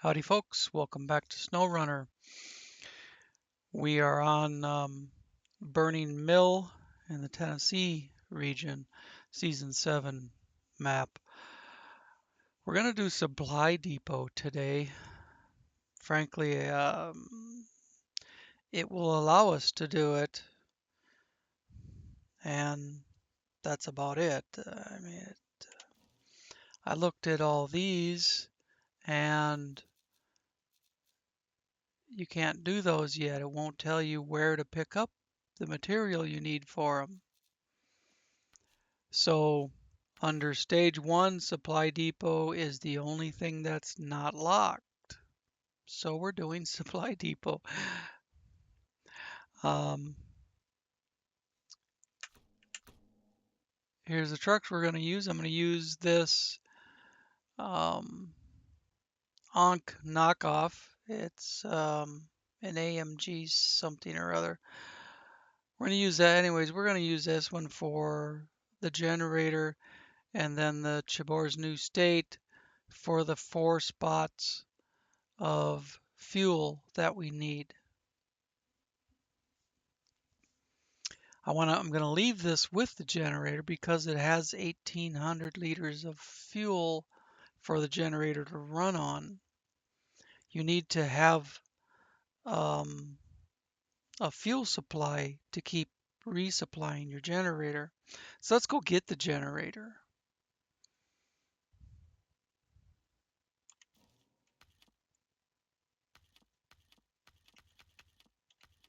Howdy folks, welcome back to SnowRunner. We are on Burning Mill in the Tennessee region, Season 7 map. We're going to do Supply Depot today. Frankly, it will allow us to do it, and that's about it. I looked at all these, and you can't do those yet. It won't tell you where to pick up the material you need for them. So under stage 1, Supply Depot is the only thing that's not locked. So we're doing Supply Depot. Here's the trucks we're going to use. I'm going to use this Ankh knockoff. It's an AMG something or other. We're going to use that anyways. We're going to use this one for the generator, and then the Chabor's New State for the 4 spots of fuel that we need. I'm going to leave this with the generator because it has 1,800 liters of fuel for the generator to run on. You need to have a fuel supply to keep resupplying your generator. So let's go get the generator.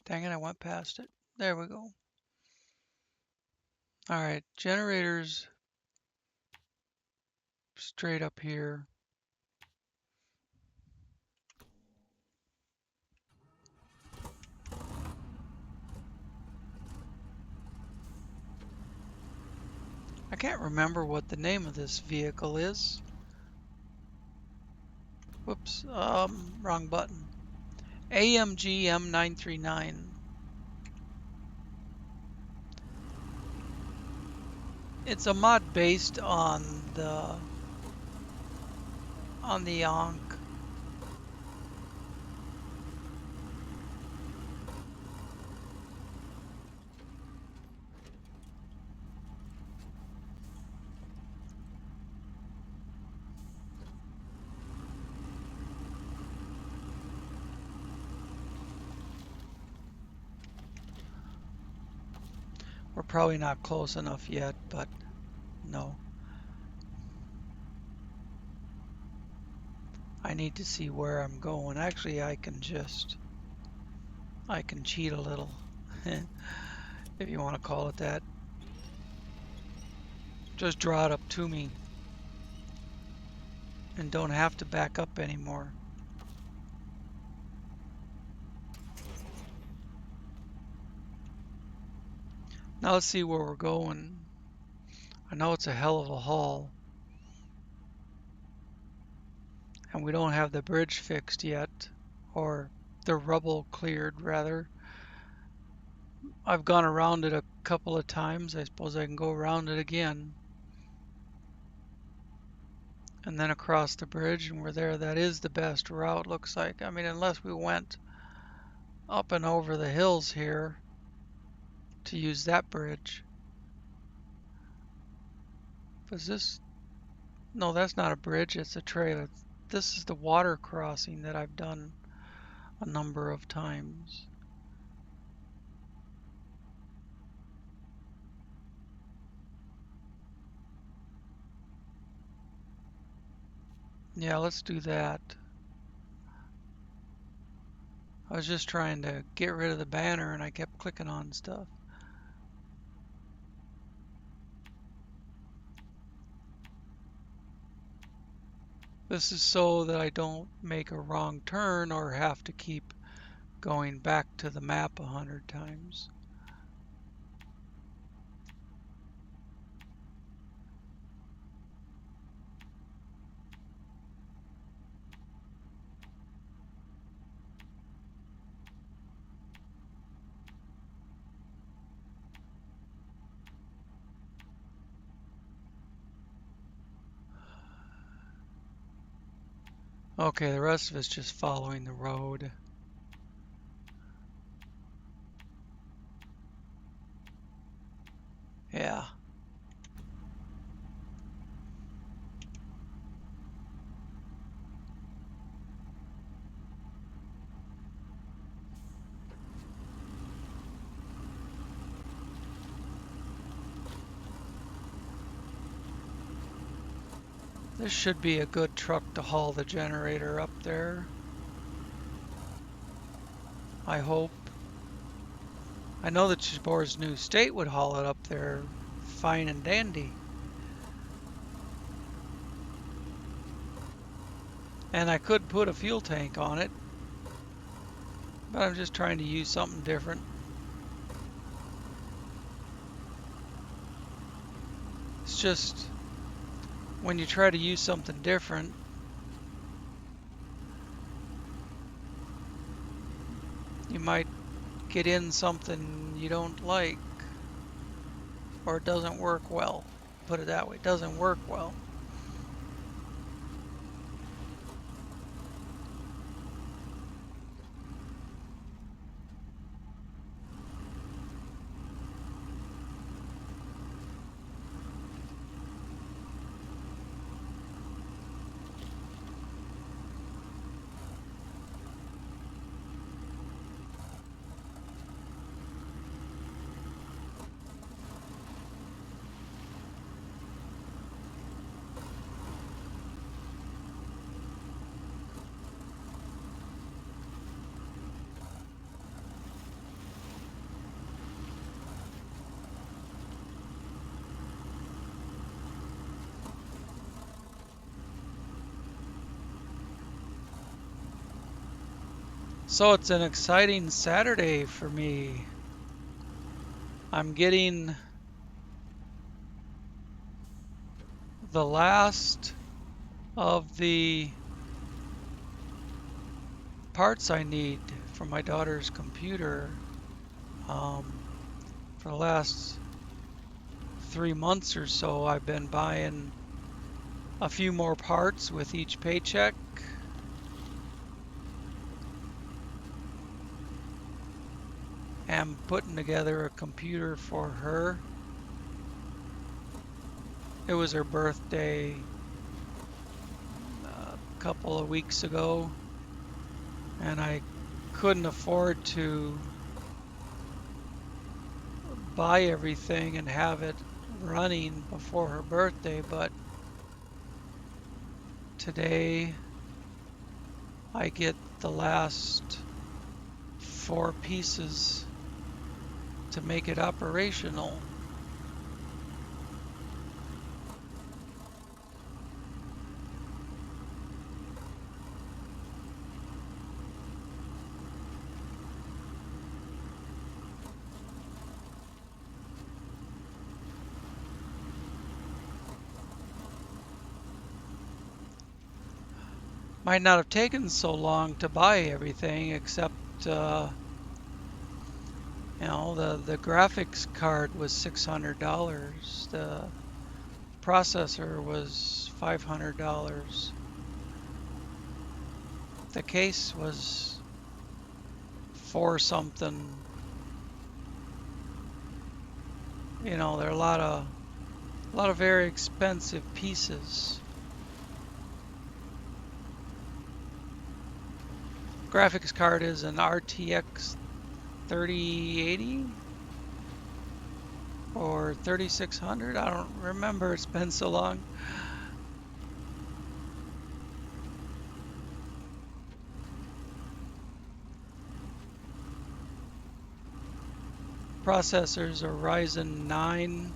Dang it, I went past it. There we go. All right, generators straight up here. I can't remember what the name of this vehicle is. Whoops, wrong button. AMG M939. It's a mod based on the Ankh. We're probably not close enough yet, but no. I need to see where I'm going. Actually, I can cheat a little, if you want to call it that. Just draw it up to me and don't have to back up anymore. Now let's see where we're going. I know it's a hell of a haul. And we don't have the bridge fixed yet, or the rubble cleared rather. I've gone around it a couple of times. I suppose I can go around it again. And then across the bridge, and we're there. That is the best route, looks like. I mean, unless we went up and over the hills here to use that bridge. Was this? No, that's not a bridge, it's a trail. This is the water crossing that I've done a number of times. Yeah, let's do that. I was just trying to get rid of the banner and I kept clicking on stuff. This is so that I don't make a wrong turn or have to keep going back to the map 100 times. Okay, the rest of it's just following the road. Yeah. This should be a good truck to haul the generator up there. I hope. I know that Chabor's New State would haul it up there fine and dandy. And I could put a fuel tank on it, but I'm just trying to use something different. It's just when you try to use something different, you might get in something you don't like, or it doesn't work well. Put it that way, it doesn't work well. So it's an exciting Saturday for me. I'm getting the last of the parts I need for my daughter's computer. For the last 3 months or so, I've been buying a few more parts with each paycheck. And putting together a computer for her. It was her birthday a couple of weeks ago, and I couldn't afford to buy everything and have it running before her birthday, but today I get the last 4 pieces to make it operational. Might not have taken so long to buy everything, except the graphics card was $600. The processor was $500. The case was $4 something. There are a lot of very expensive pieces. Graphics card is an RTX 3080 or 3600. I don't remember. It's been so long. Processors are Ryzen 9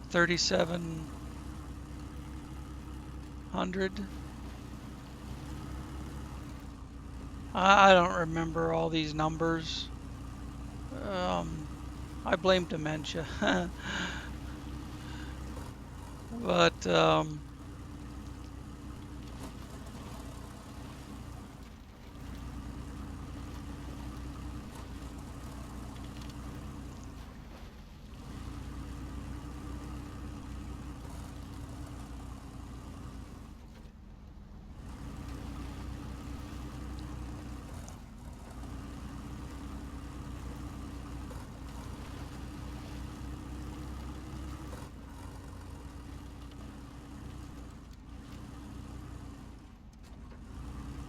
3700. I don't remember all these numbers. I blame dementia. But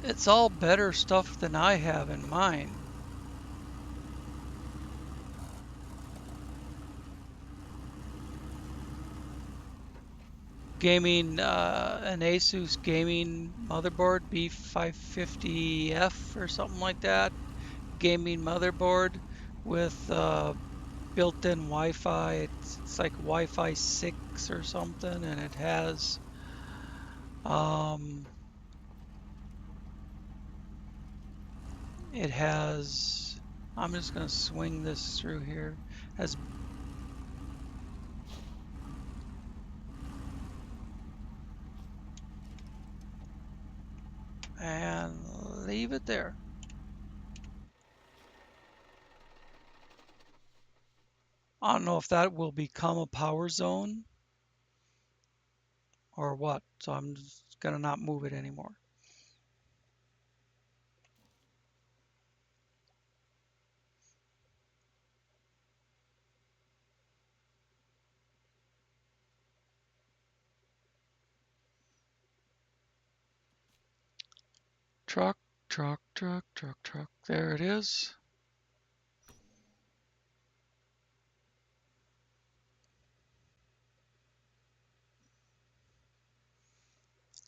It's all better stuff than I have in mine. Gaming, an Asus gaming motherboard, B550F or something like that. Gaming motherboard with built-in Wi-Fi. It's like Wi-Fi 6 or something, and um, it has. I'm just gonna swing this through here. Has and leave it there. I don't know if that will become a power zone or what, so I'm just gonna not move it anymore. Truck, truck, truck, truck, truck. There it is.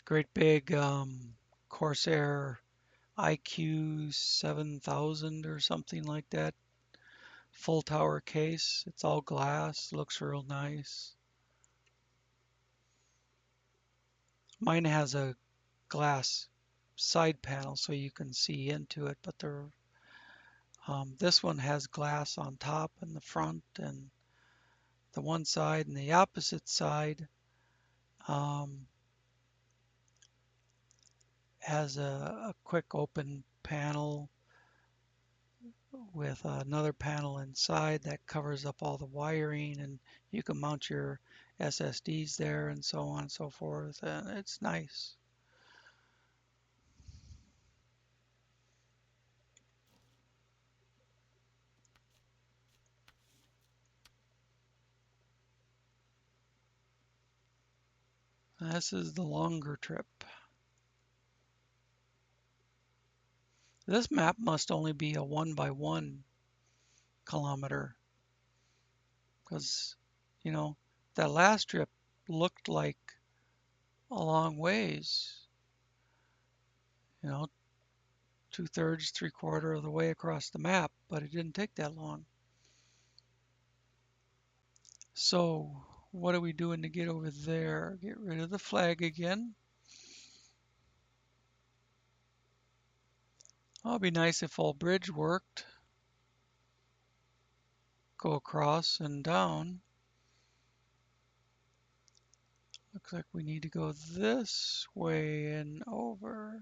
Great big Corsair IQ 7000 or something like that. Full tower case. It's all glass. Looks real nice. Mine has a glass side panel so you can see into it, but this one has glass on top and the front and the one side, and the opposite side um, has a quick open panel with another panel inside that covers up all the wiring, and you can mount your SSDs there and so on and so forth, and it's nice. This is the longer trip. This map must only be a 1 by 1 kilometer because, you know, that last trip looked like a long ways, you know, 2/3, 3/4 of the way across the map, but it didn't take that long. So what are we doing to get over there? Get rid of the flag again. Oh, it'd be nice if all bridge worked. Go across and down. Looks like we need to go this way and over.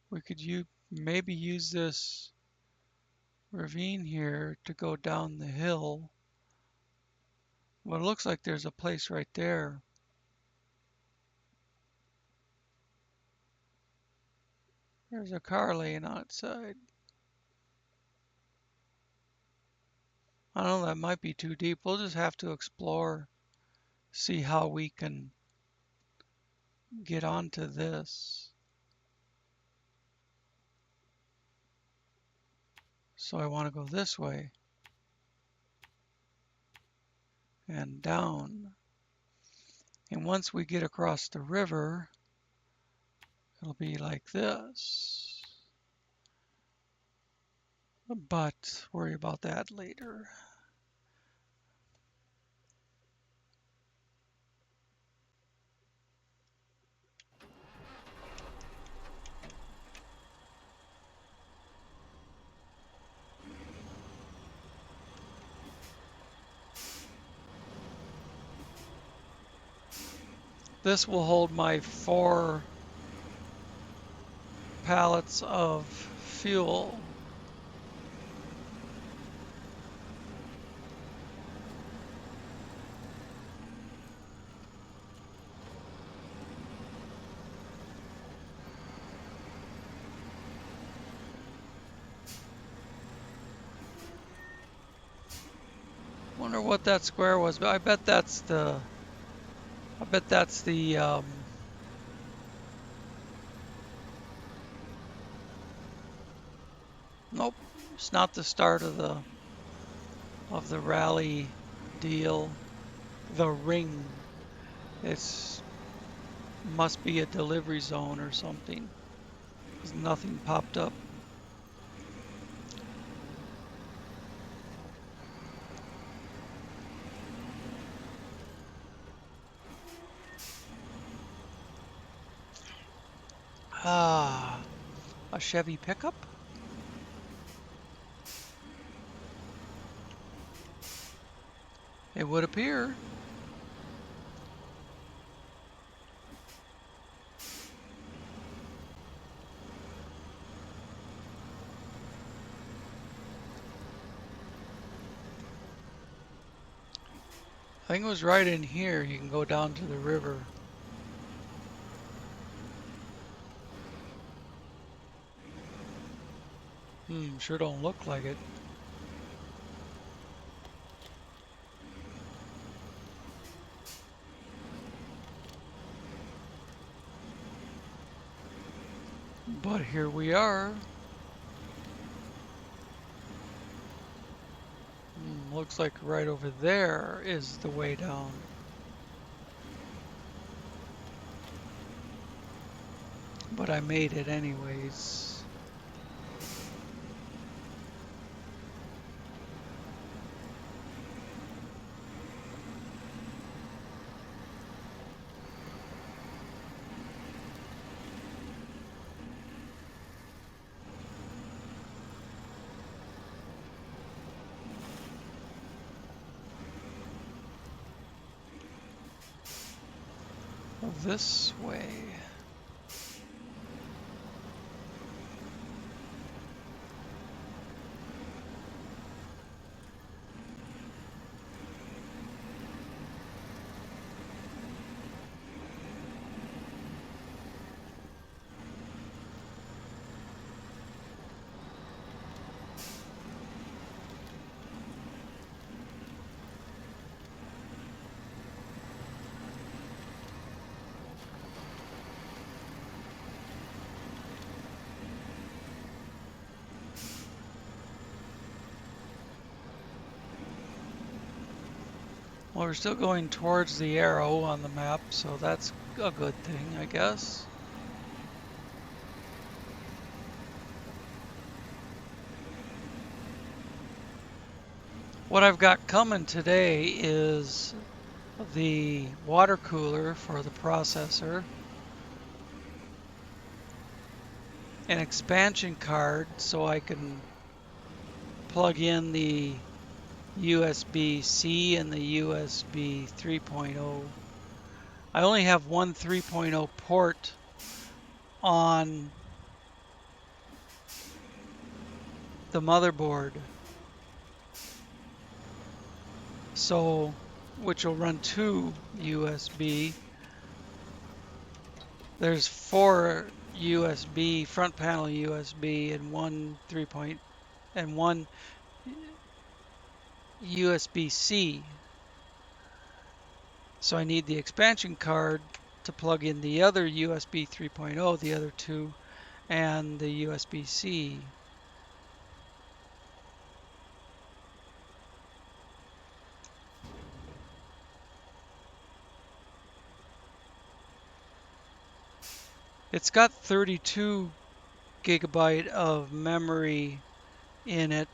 We could maybe use this ravine here to go down the hill. Well, it looks like there's a place right there. There's a car laying on its side. I don't know, that might be too deep. We'll just have to explore, see how we can get onto this. So I want to go this way and down. And once we get across the river, it'll be like this. But worry about that later. This will hold my 4 pallets of fuel. Wonder what that square was, but I bet that's the. I bet that's the. Nope, it's not the start of the rally deal. The ring. It's must be a delivery zone or something. 'Cause nothing popped up. Ah, a Chevy pickup? It would appear. I think it was right in here. You can go down to the river. Sure don't look like it. But here we are. Looks like right over there is the way down. But I made it anyways. This way. Well, we're still going towards the arrow on the map, so that's a good thing, I guess. What I've got coming today is the water cooler for the processor, an expansion card so I can plug in the USB-C and the USB 3.0. I only have one 3.0 port on the motherboard, so which will run two USB. There's four USB, front panel USB, and one 3. And one USB-C. So I need the expansion card to plug in the other USB 3.0, the other two, and the USB-C. It's got 32 gigabyte of memory in it.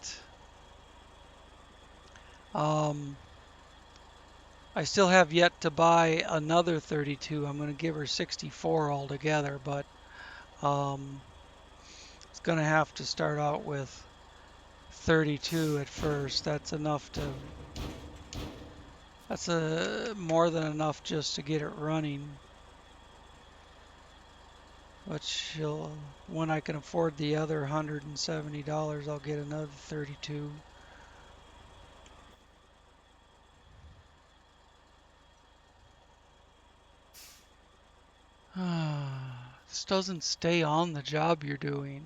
I still have yet to buy another 32. I'm going to give her 64 altogether, but it's going to have to start out with 32 at first. That's enough to. That's more than enough just to get it running. Which when I can afford the other $170, I'll get another 32. This doesn't stay on the job you're doing.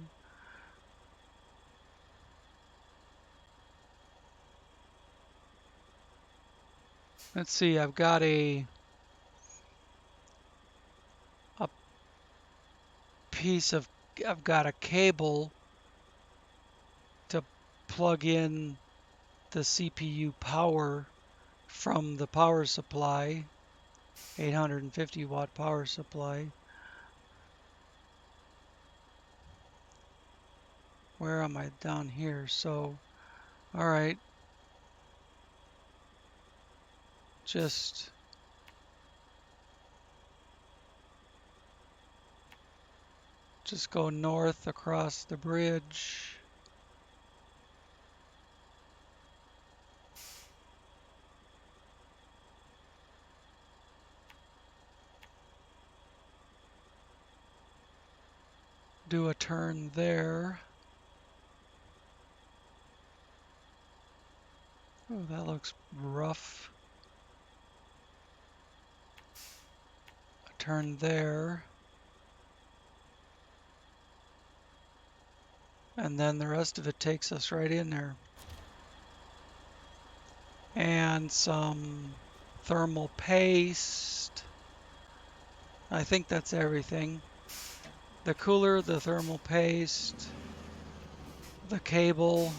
Let's see, I've got a piece of, I've got a cable to plug in the CPU power from the power supply, 850 watt power supply. Where am I? Down here. So, all right, just go north across the bridge. Do a turn there. Oh, that looks rough. A turn there. And then the rest of it takes us right in there. And some thermal paste. I think that's everything. The cooler, the thermal paste, the cable.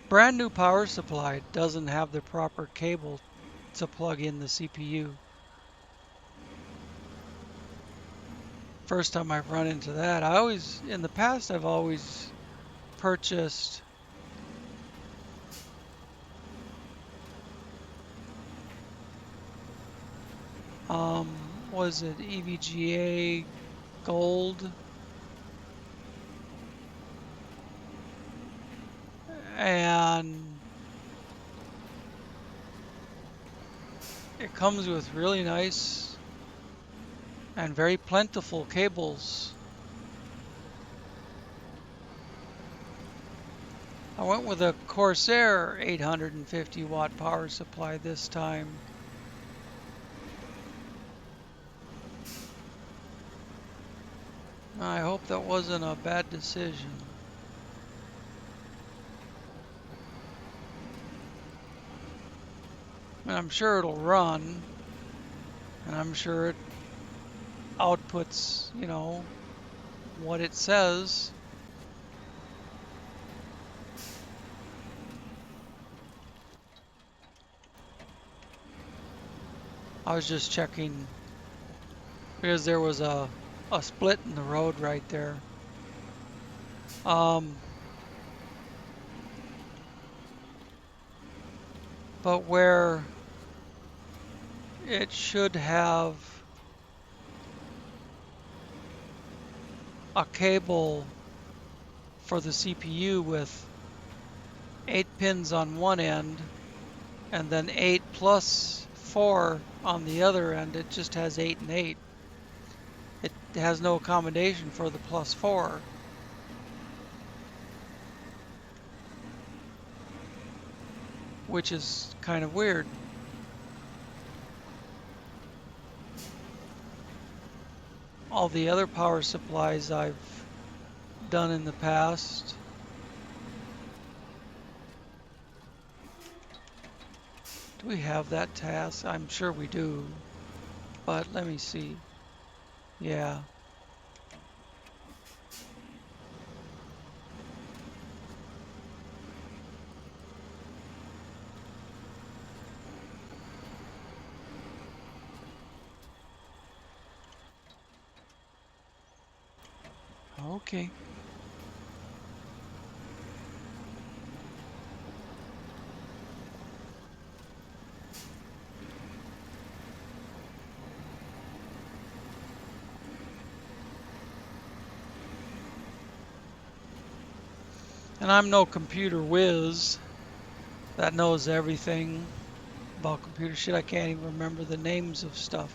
Brand new power supply doesn't have the proper cable to plug in the CPU. First time I've run into that. In the past, I've always purchased was it EVGA Gold? And it comes with really nice and very plentiful cables. I went with a Corsair 850 watt power supply this time. I hope that wasn't a bad decision. And I'm sure it'll run, and I'm sure it outputs, you know, what it says. I was just checking because there was a split in the road right there. But where it should have a cable for the CPU with 8 pins on one end and then 8 plus 4 on the other end, it just has 8 and 8. It has no accommodation for the plus 4. Which is kind of weird. All the other power supplies I've done in the past do we have that task? I'm sure we do, but let me see. Yeah. Okay. And I'm no computer whiz that knows everything about computer shit. I can't even remember the names of stuff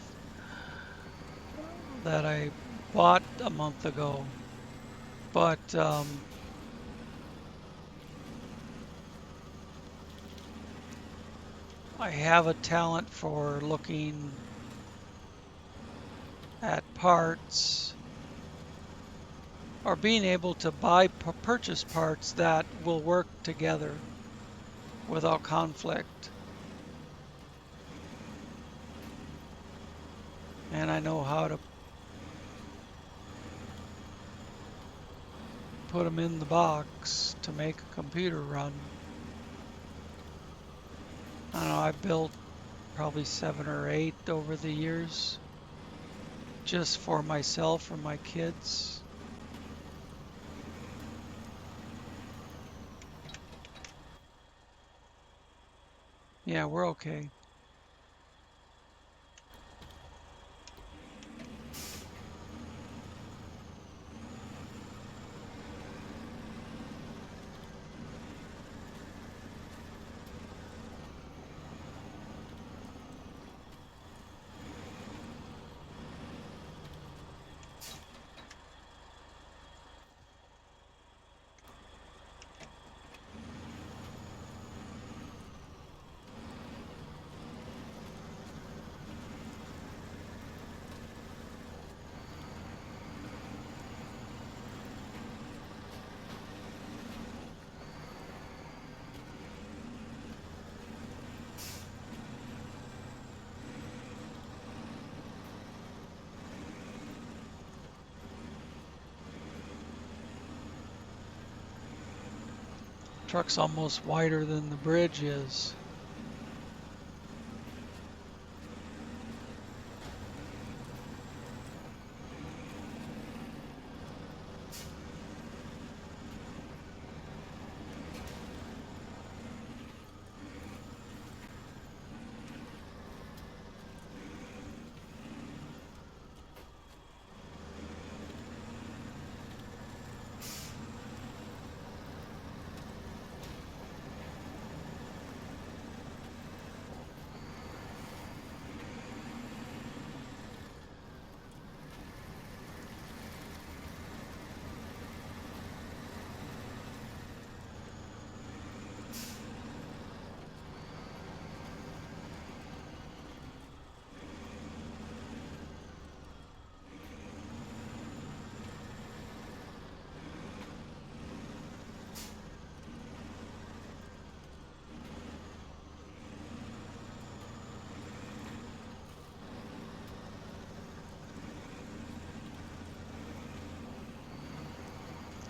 that I bought a month ago. But I have a talent for looking at parts or being able to purchase parts that will work together without conflict. And I know how to put them in the box to make a computer run. I don't know, I've built probably 7 or 8 over the years, just for myself or my kids. Yeah, we're okay. Truck's almost wider than the bridge is.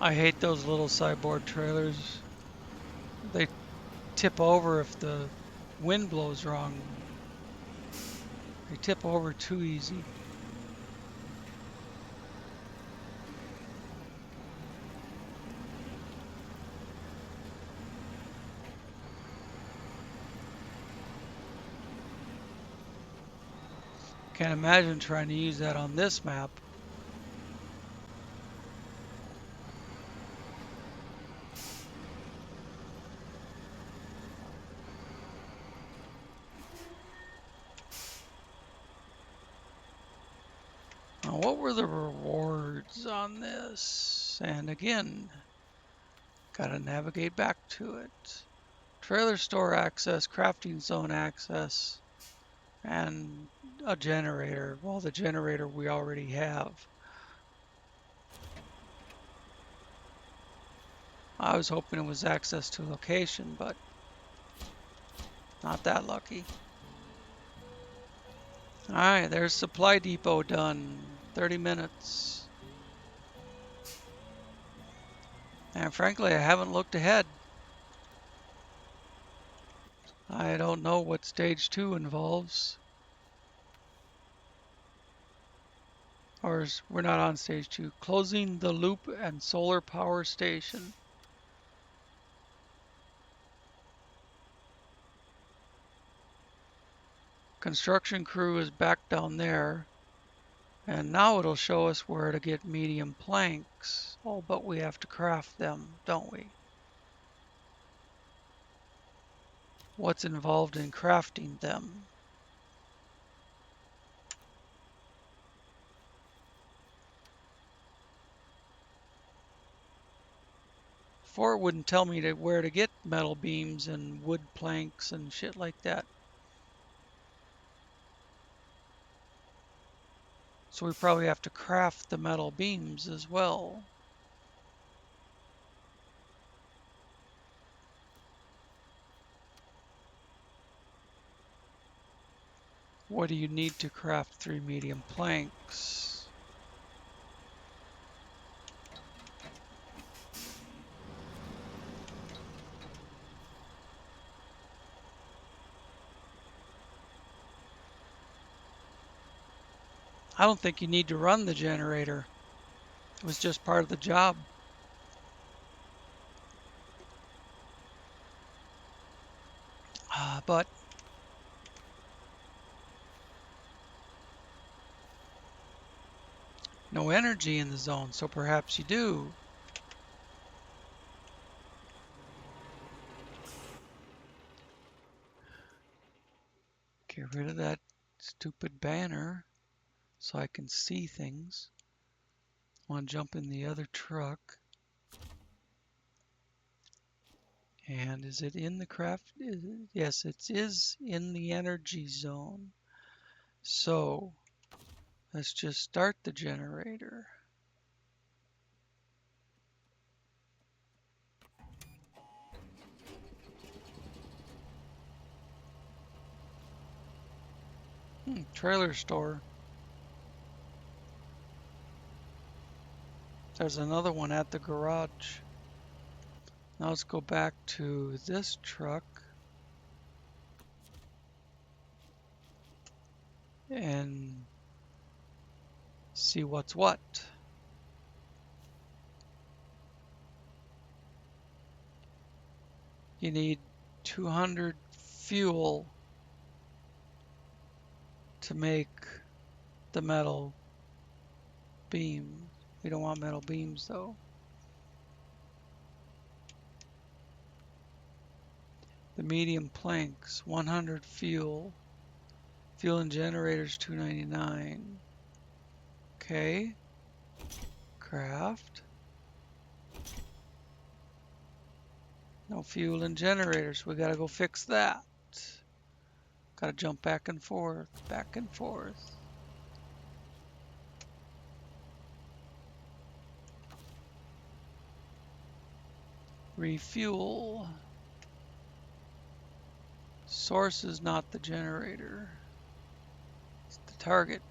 I hate those little sideboard trailers. They tip over if the wind blows wrong. They tip over too easy. Can't imagine trying to use that on this map. Now, what were the rewards on this? And again, gotta navigate back to it. Trailer store access, crafting zone access, and a generator. Well, the generator we already have. I was hoping it was access to location, but not that lucky. All right, there's supply depot done. 30 minutes. And frankly, I haven't looked ahead. I don't know what stage 2 involves. Or we're not on stage 2. Closing the loop and solar power station. Construction crew is back down there. And now it'll show us where to get medium planks. Oh, but we have to craft them, don't we? What's involved in crafting them? Before it wouldn't tell me where to get metal beams and wood planks and shit like that. So we probably have to craft the metal beams as well. What do you need to craft 3 medium planks? I don't think you need to run the generator. It was just part of the job. But no energy in the zone, so perhaps you do. Get rid of that stupid banner so I can see things. I want to jump in the other truck. And is it in the craft? Yes, it is in the energy zone. So let's just start the generator. Trailer store. There's another one at the garage. Now let's go back to this truck and see what's what. You need 200 fuel to make the metal beam. We don't want metal beams though. The medium planks, 100 fuel. Fuel and generators, $2.99. Okay. Craft. No fuel and generators. We gotta go fix that. Gotta jump back and forth, back and forth. Refuel. Source is not the generator. It's the target.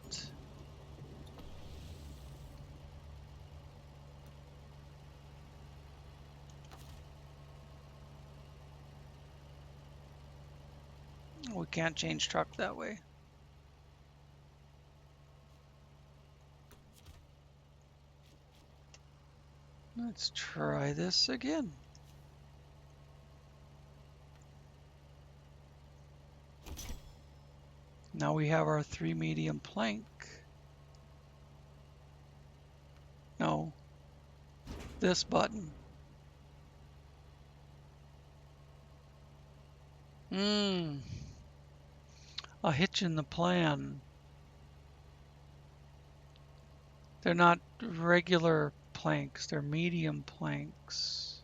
We can't change truck that way. Let's try this again. Now we have our 3 medium plank. No, this button. A hitch in the plan. They're not regular planks, they're medium planks.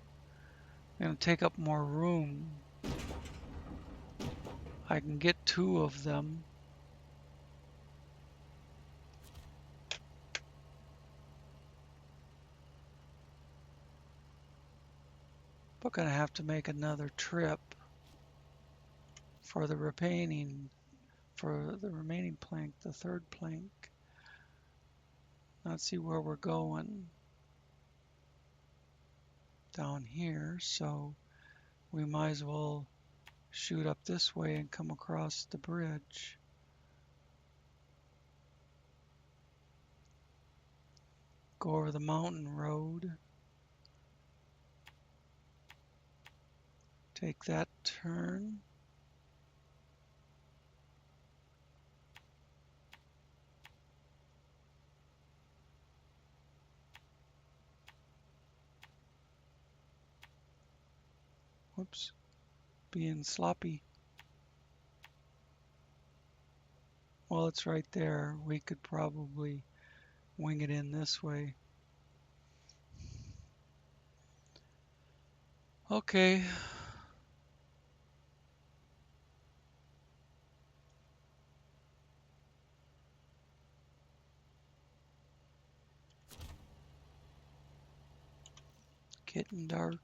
They're going to take up more room. I can get 2 of them. But gonna have to make another trip for the remaining plank, the 3rd plank. Let's see where we're going. Down here, so we might as well shoot up this way and come across the bridge. Go over the mountain road. Take that turn. Whoops, being sloppy. Well, it's right there. We could probably wing it in this way. Okay. Getting dark.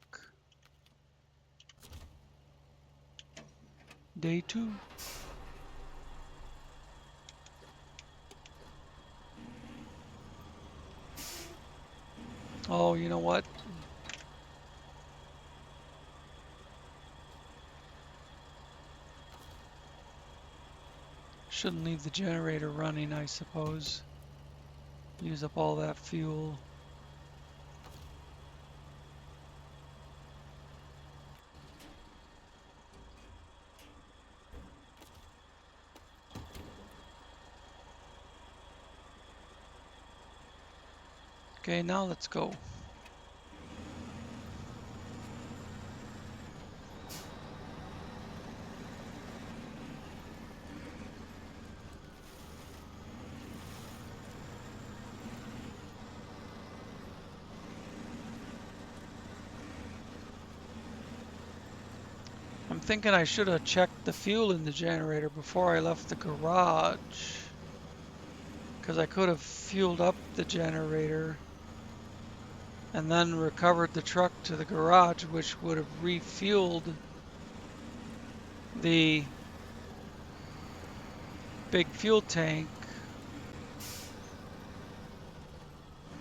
Day 2. Oh, you know what? Shouldn't leave the generator running, I suppose. Use up all that fuel. Okay, now let's go. I'm thinking I should have checked the fuel in the generator before I left the garage, because I could have fueled up the generator and then recovered the truck to the garage, which would have refueled the big fuel tank,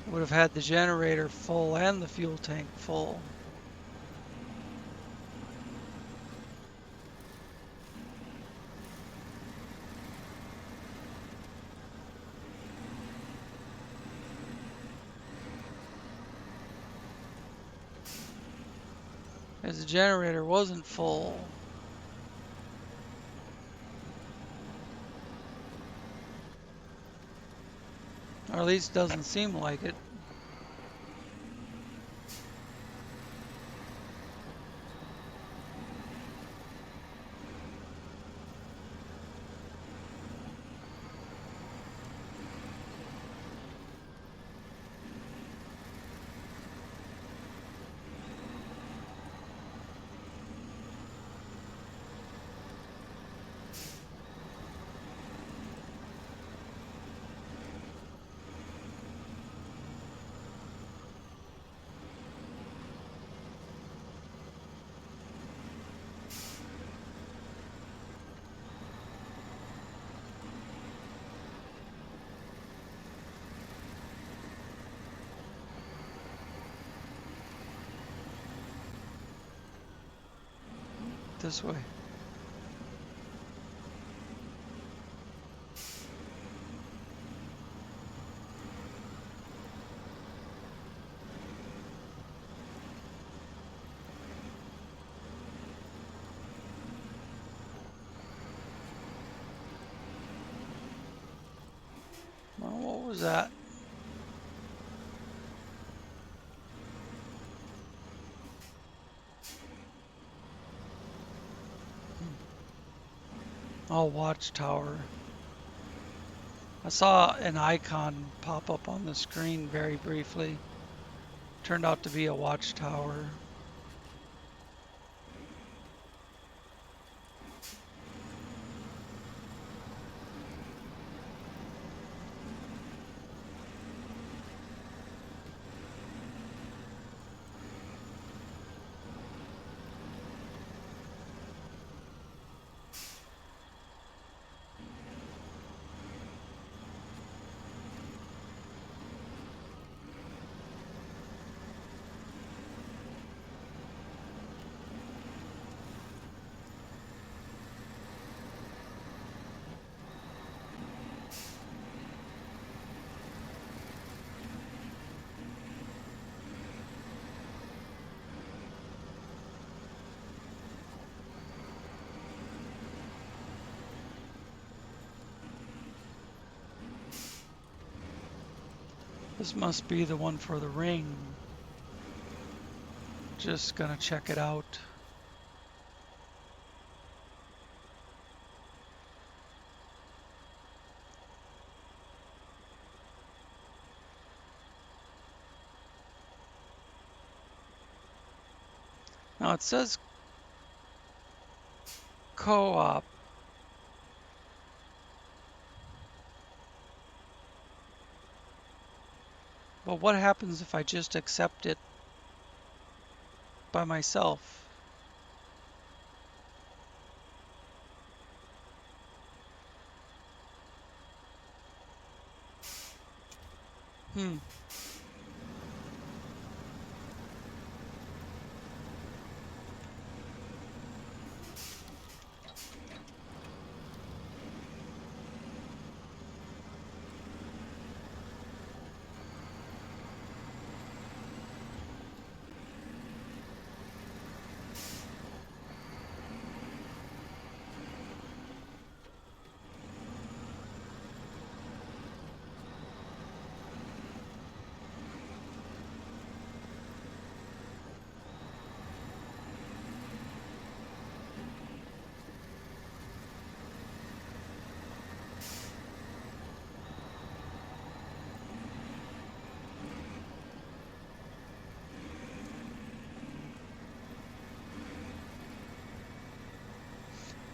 would have had the generator full and the fuel tank full. As the generator wasn't full. Or at least doesn't seem like it. This way. Well, what was that? Oh, watchtower. I saw an icon pop up on the screen very briefly. Turned out to be a watchtower. This must be the one for the ring. Just gonna check it out. Now it says co-op. But what happens if I just accept it by myself? Hmm.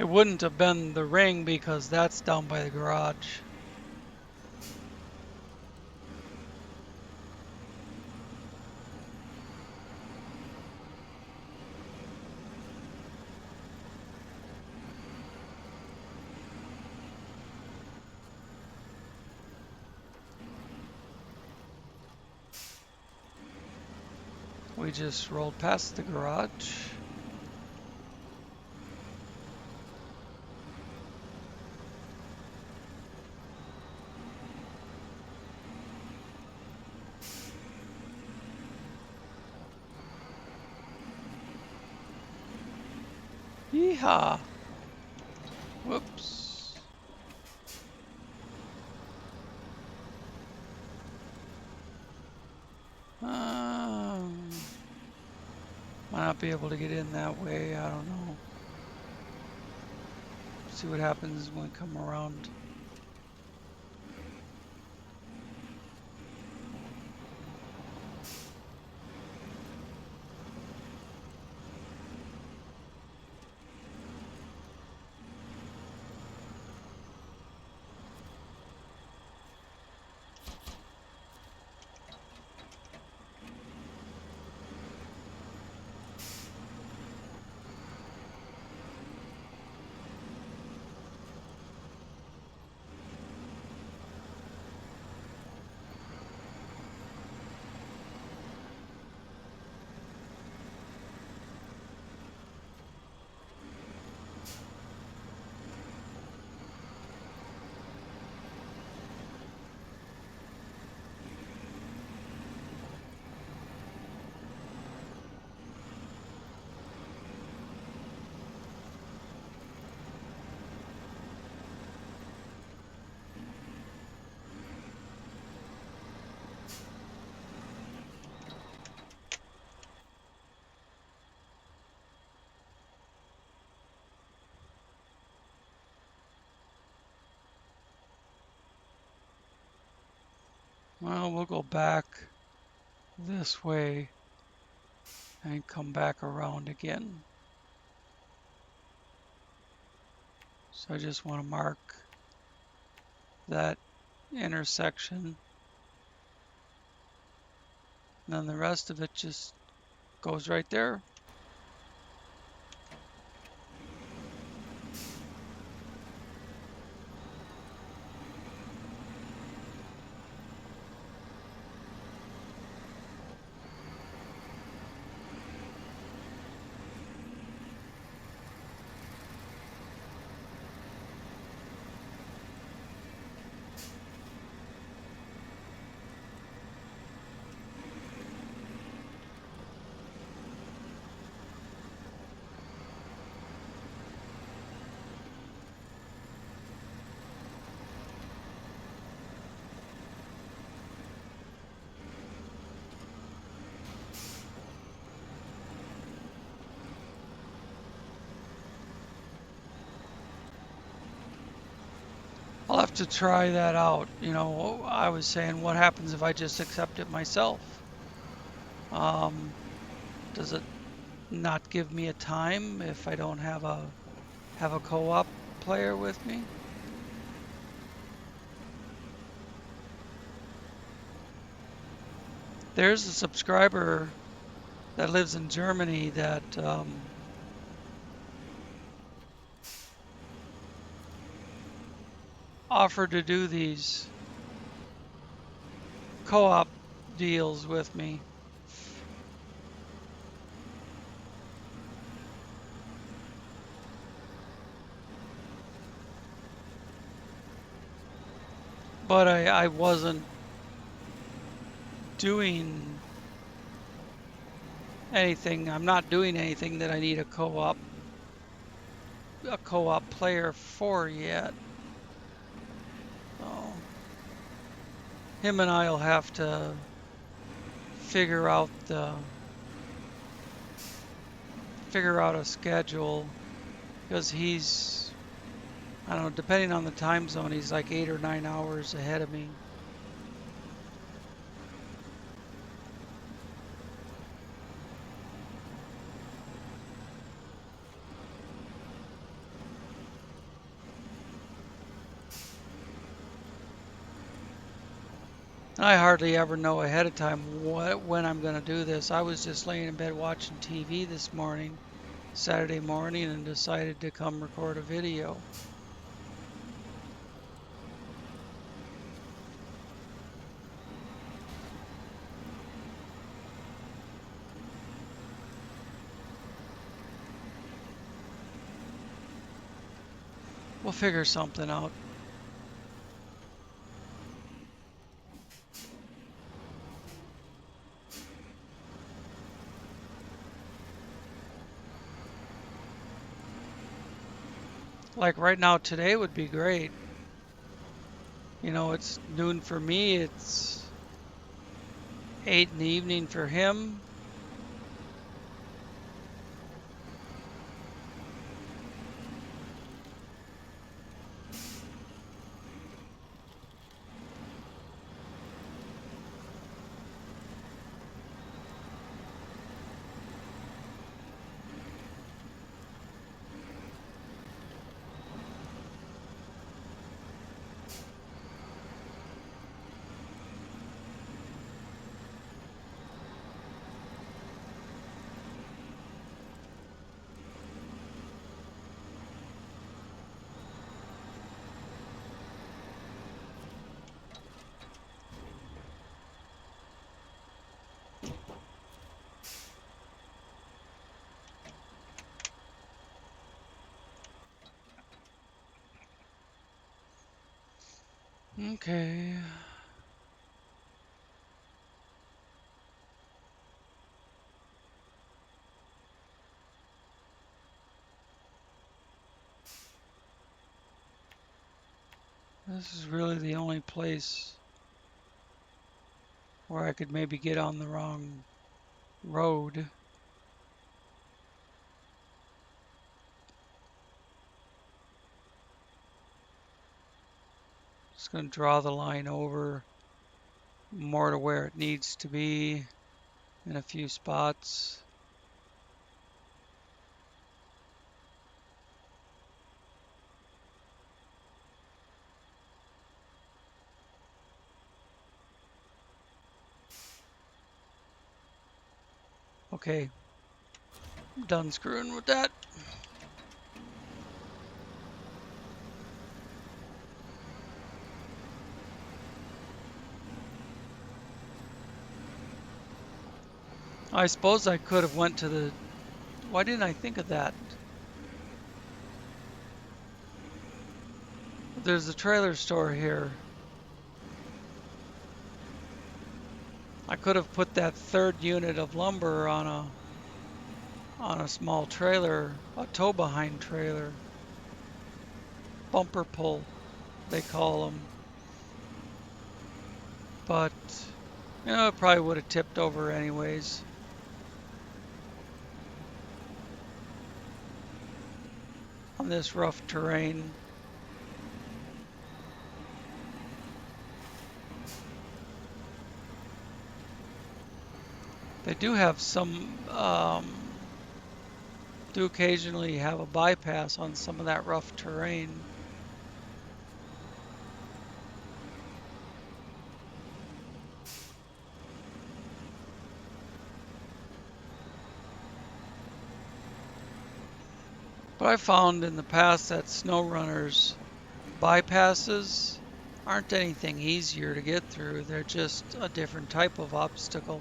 It wouldn't have been the ring because that's down by the garage. We just rolled past the garage. Yeehaw! Whoops. Might not be able to get in that way, I don't know. See what happens when we come around. Well, we'll go back this way and come back around again. So I just want to mark that intersection. And then the rest of it just goes right there. I'll have to try that out. You know, I was saying, what happens if I just accept it myself? Does it not give me a time if I don't have a co-op player with me? There's a subscriber that lives in Germany that offered to do these co-op deals with me. But I wasn't doing anything. I'm not doing anything that I need a co-op player for yet. So him and I'll have to figure out a schedule, because he's, I don't know, depending on the time zone, he's like 8 or 9 hours ahead of me. I hardly ever know ahead of time when I'm going to do this. I was just laying in bed watching TV this morning, Saturday morning, and decided to come record a video. We'll figure something out. Like right now, today would be great. You know, it's noon for me, it's 8 in the evening for him. Okay. This is really the only place where I could maybe get on the wrong road. Just going to draw the line over more to where it needs to be in a few spots. Okay, I'm done screwing with that. I suppose I could have went to the... Why didn't I think of that? There's a trailer store here. I could have put that third unit of lumber on a small trailer, a tow behind trailer. Bumper pull, they call them. But, you know, it probably would have tipped over anyways. On this rough terrain. They do have some, do occasionally have a bypass on some of that rough terrain. But I found in the past that SnowRunner's bypasses aren't anything easier to get through. They're just a different type of obstacle.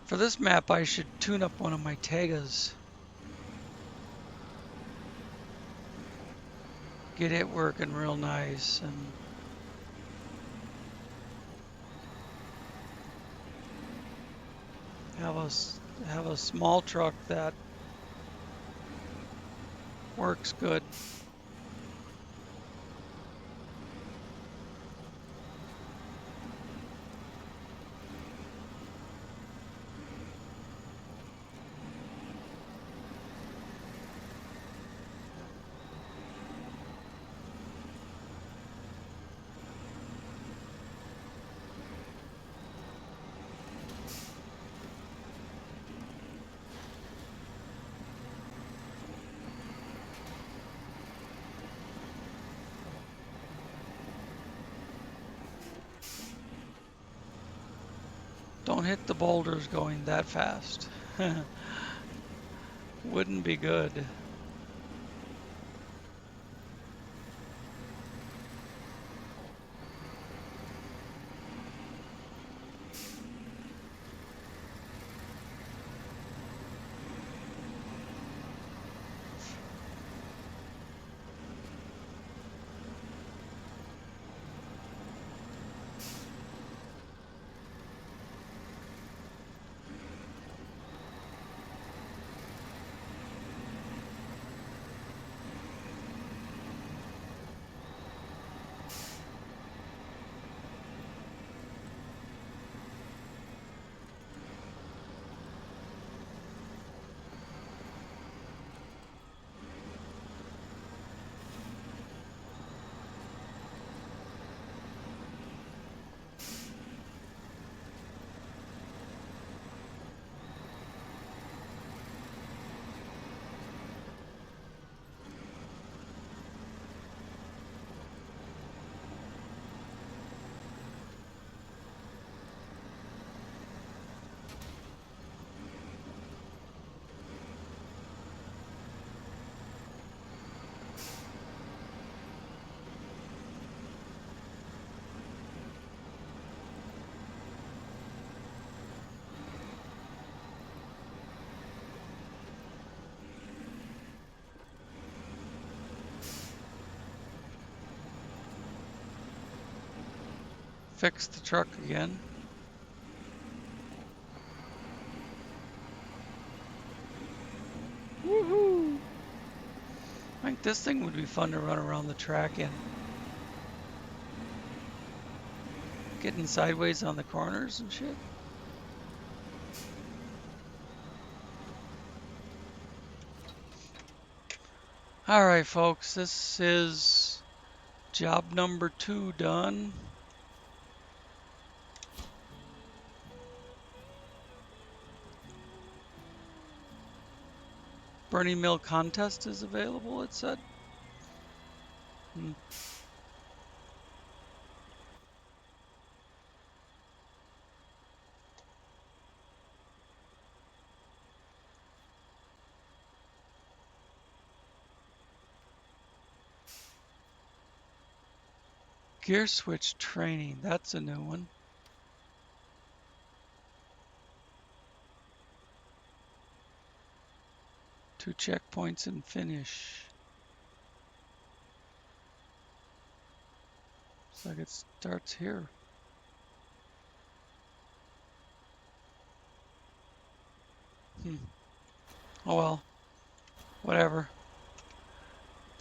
For this map, I should tune up one of my Tagas. Get it working real nice and have a small truck that works good. Don't hit the boulders going that fast. Wouldn't be good. Fix the truck again. Woohoo! I think this thing would be fun to run around the track in. Getting sideways on the corners and shit. Alright folks, this is job number 2 done. Burning Mill contest is available, it said. Gear switch training, that's a new one. Two checkpoints and finish. Looks like it starts here. Oh well, whatever.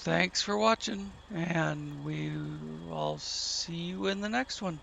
Thanks for watching, and we'll see you in the next one.